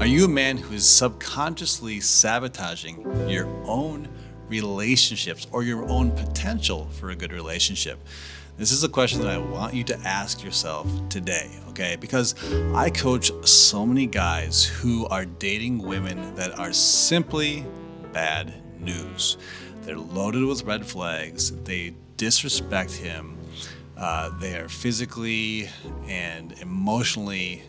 Are you a man who is subconsciously sabotaging your own relationships or your own potential for a good relationship? This is a question that I want you to ask yourself today, okay? Because I coach so many guys who are dating women that are simply bad news. They're loaded with red flags. They disrespect him. They are physically and emotionally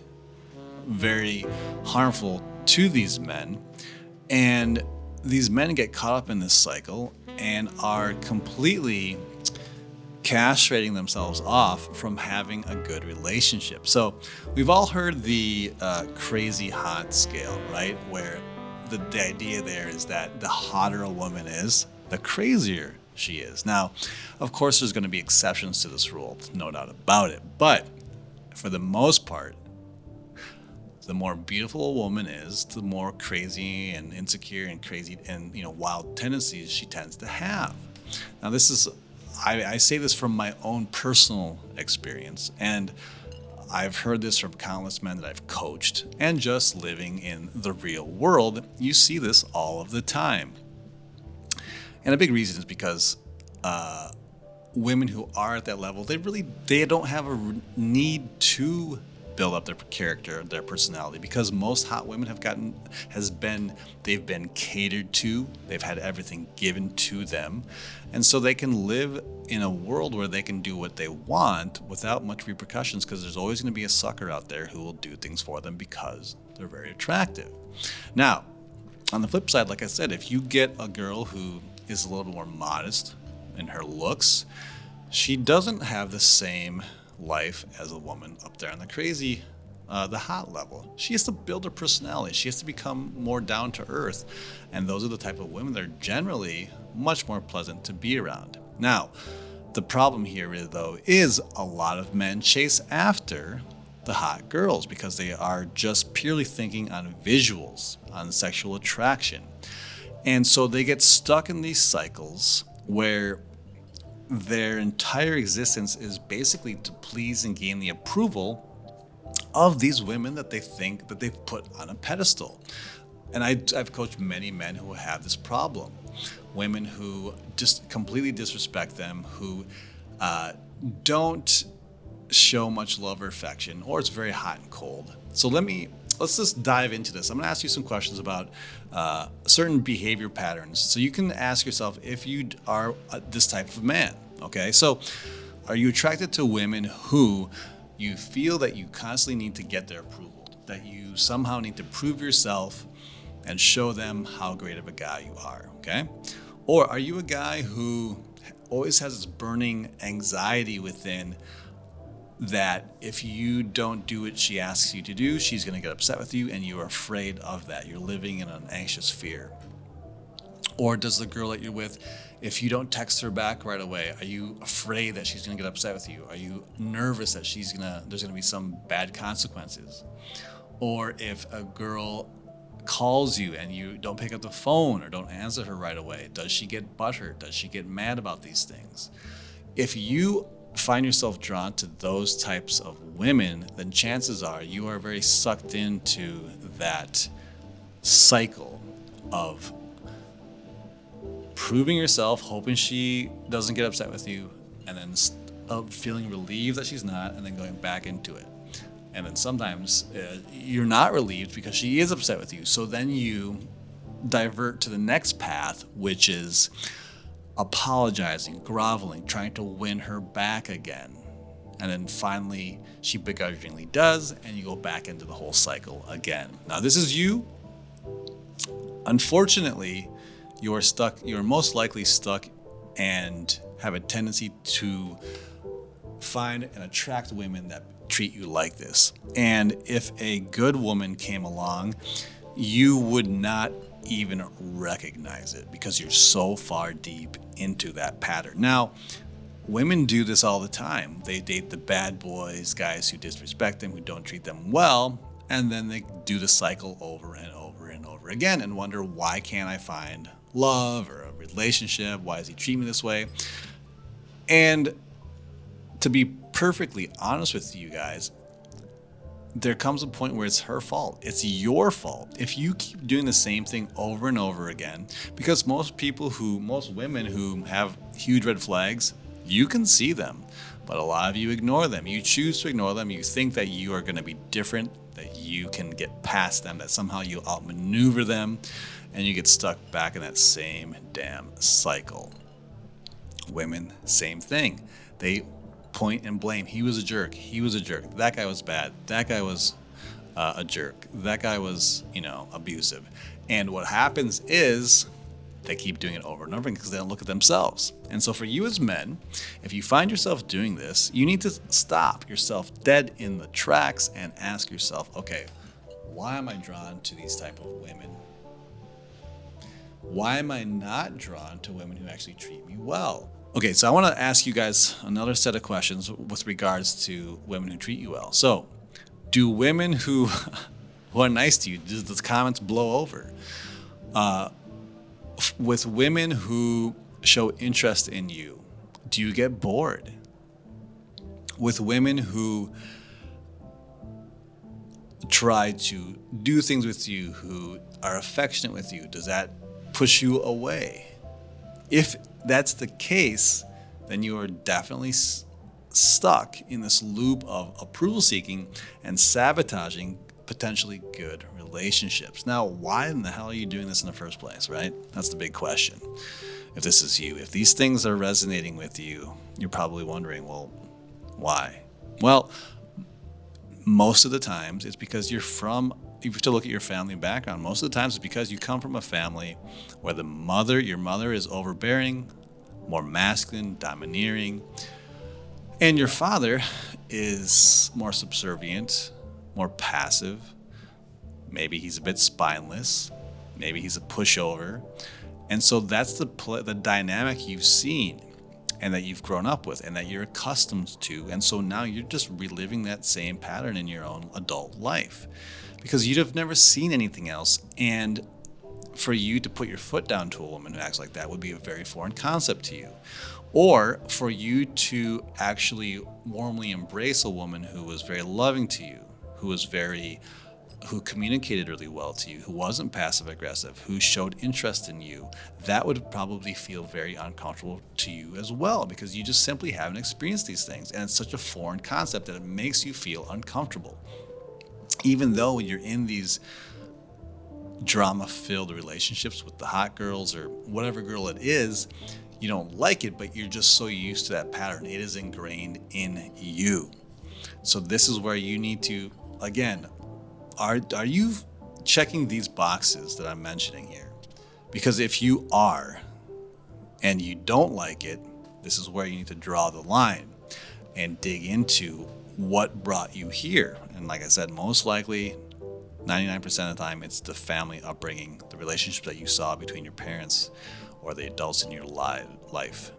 very harmful to these men. And these men get caught up in this cycle and are completely castrating themselves off from having a good relationship. So we've all heard the crazy hot scale, right? Where the idea there is that the hotter a woman is, the crazier she is. Now, of course, there's going to be exceptions to this rule, no doubt about it. But for the most part, the more beautiful a woman is, the more crazy and insecure and crazy and wild tendencies she tends to have. Now, this is I say this from my own personal experience, and I've heard this from countless men that I've coached, and just living in the real world, you see this all of the time. And a big reason is because women who are at that level, they don't have a need to build up their character, their personality, because most hot women they've been catered to, they've had everything given to them, and so they can live in a world where they can do what they want without much repercussions, because there's always going to be a sucker out there who will do things for them because they're very attractive. Now, on the flip side, like I said, if you get a girl who is a little more modest in her looks, she doesn't have the same life as a woman up there on the crazy, the hot level. She has to build her personality. She has to become more down to earth. And those are the type of women that are generally much more pleasant to be around. Now, the problem here is a lot of men chase after the hot girls because they are just purely thinking on visuals, on sexual attraction. And so they get stuck in these cycles where their entire existence is basically to please and gain the approval of these women that they think that they've put on a pedestal. And I've coached many men who have this problem. Women who just completely disrespect them, who don't show much love or affection, or it's very hot and cold. So let's just dive into this. I'm going to ask you some questions about certain behavior patterns, so you can ask yourself if you are this type of man. Okay, so are you attracted to women who you feel that you constantly need to get their approval, that you somehow need to prove yourself and show them how great of a guy you are? Okay, or are you a guy who always has this burning anxiety within, that if you don't do what she asks you to do, she's going to get upset with you, and you're afraid of that? You're living in an anxious fear. Or does the girl that you're with, if you don't text her back right away, are you afraid that she's going to get upset with you? Are you nervous that there's going to be some bad consequences? Or if a girl calls you and you don't pick up the phone or don't answer her right away, does she get butthurt? Does she get mad about these things? If you find yourself drawn to those types of women, then chances are you are very sucked into that cycle of proving yourself, hoping she doesn't get upset with you, and then feeling relieved that she's not, and then going back into it. And then sometimes you're not relieved because she is upset with you. So then you divert to the next path, which is apologizing, groveling, trying to win her back again. And then finally, she begrudgingly does, and you go back into the whole cycle again. Now, this is you. Unfortunately, you're most likely stuck and have a tendency to find and attract women that treat you like this. And if a good woman came along, you would not even recognize it because you're so far deep into that pattern. Now, women do this all the time. They date the bad boys, guys who disrespect them, who don't treat them well, and then they do the cycle over and over and over again and wonder, why can't I find love or a relationship? Why does he treat me this way? And to be perfectly honest with you guys, there comes a point where it's her fault. It's your fault if you keep doing the same thing over and over again. Because most women who have huge red flags, you can see them, but a lot of you ignore them. You choose to ignore them. You think that you are going to be different, that you can get past them, that somehow you outmaneuver them, and you get stuck back in that same damn cycle. Women, same thing. They point and blame. He was a jerk. He was a jerk. That guy was bad. That guy was a jerk. That guy was, abusive. And what happens is they keep doing it over and over again because they don't look at themselves. And so for you as men, if you find yourself doing this, you need to stop yourself dead in the tracks and ask yourself, okay, why am I drawn to these type of women? Why am I not drawn to women who actually treat me well? Okay, so I want to ask you guys another set of questions with regards to women who treat you well. So, do women who are nice to you, does the comments blow over? With women who show interest in you, do you get bored? With women who try to do things with you, who are affectionate with you, does that push you away? If that's the case, then you are definitely stuck in this loop of approval seeking and sabotaging potentially good relationships. Now, why in the hell are you doing this in the first place, right? That's the big question. If this is you, if these things are resonating with you, you're probably wondering, well, why? Well, most of the times it's because you have to look at your family background. Most of the times it's because you come from a family where your mother is overbearing, more masculine, domineering, and your father is more subservient, more passive. Maybe he's a bit spineless. Maybe he's a pushover. And so that's the dynamic you've seen and that you've grown up with and that you're accustomed to. And so now you're just reliving that same pattern in your own adult life because you'd have never seen anything else. And for you to put your foot down to a woman who acts like that would be a very foreign concept to you. Or for you to actually warmly embrace a woman who was very loving to you, who communicated really well to you, who wasn't passive aggressive, who showed interest in you, that would probably feel very uncomfortable to you as well because you just simply haven't experienced these things. And it's such a foreign concept that it makes you feel uncomfortable. Even though when you're in these drama-filled relationships with the hot girls or whatever girl it is, you don't like it, but you're just so used to that pattern. It is ingrained in you. So this is where you need to, again, are you checking these boxes that I'm mentioning here? Because if you are, and you don't like it, this is where you need to draw the line and dig into what brought you here. And like I said, most likely, 99% of the time, it's the family upbringing, the relationship that you saw between your parents or the adults in your life.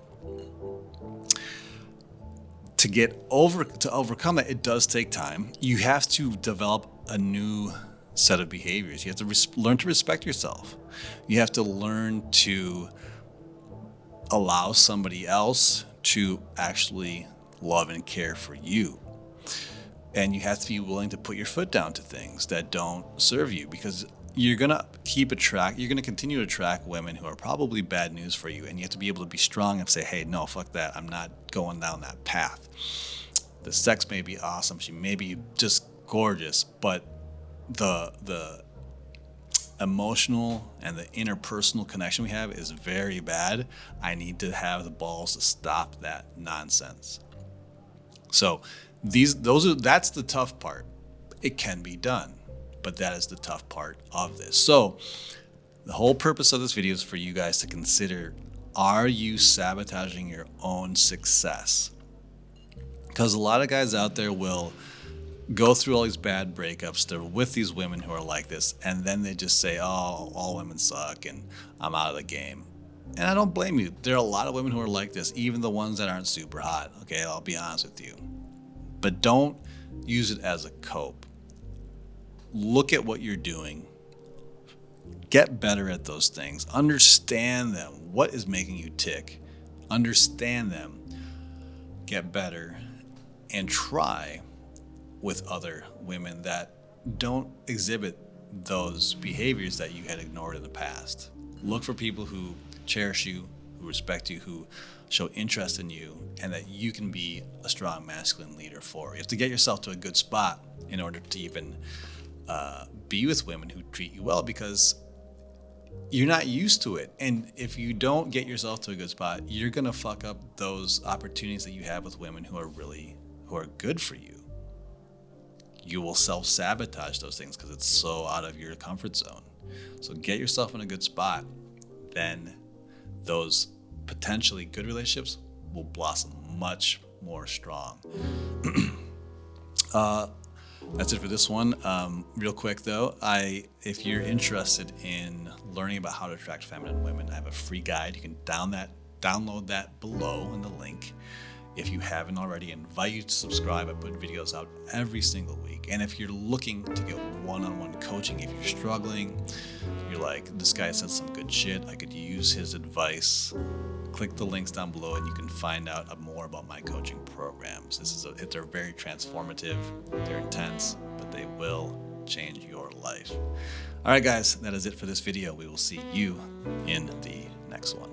To overcome that, it does take time. You have to develop a new set of behaviors. You have to learn to respect yourself. You have to learn to allow somebody else to actually love and care for you. And you have to be willing to put your foot down to things that don't serve you, because you're going to continue to attract women who are probably bad news for you. And you have to be able to be strong and say, hey, no, fuck that. I'm not going down that path. The sex may be awesome. She may be just gorgeous, but the emotional and the interpersonal connection we have is very bad. I need to have the balls to stop that nonsense. So that's the tough part. It can be done, but that is the tough part of this. So the whole purpose of this video is for you guys to consider, are you sabotaging your own success? Because a lot of guys out there will go through all these bad breakups. They're with these women who are like this, and then they just say, oh, all women suck and I'm out of the game. And I don't blame you. There are a lot of women who are like this, even the ones that aren't super hot. Okay, I'll be honest with you. But don't use it as a cope. Look at what you're doing. Get better at those things. Understand them. What is making you tick? Understand them. Get better. And try with other women that don't exhibit those behaviors that you had ignored in the past. Look for people who cherish you, who respect you, who show interest in you, and that you can be a strong masculine leader for. You have to get yourself to a good spot in order to even be with women who treat you well, because you're not used to it. And if you don't get yourself to a good spot, you're gonna fuck up those opportunities that you have with women who are good for you. You will self-sabotage those things because it's so out of your comfort zone. So get yourself in a good spot, then those potentially good relationships will blossom much more strong. That's it for this one. Real quick though, if you're interested in learning about how to attract feminine women, I have a free guide. You can download that below in the link. If you haven't already, I invite you to subscribe. I put videos out every single week. And if you're looking to get one-on-one coaching, if you're struggling, you're like, this guy said some good shit, I could use his advice, click the links down below and you can find out more about my coaching programs. They're very transformative, they're intense, but they will change your life. All right, guys, that is it for this video. We will see you in the next one.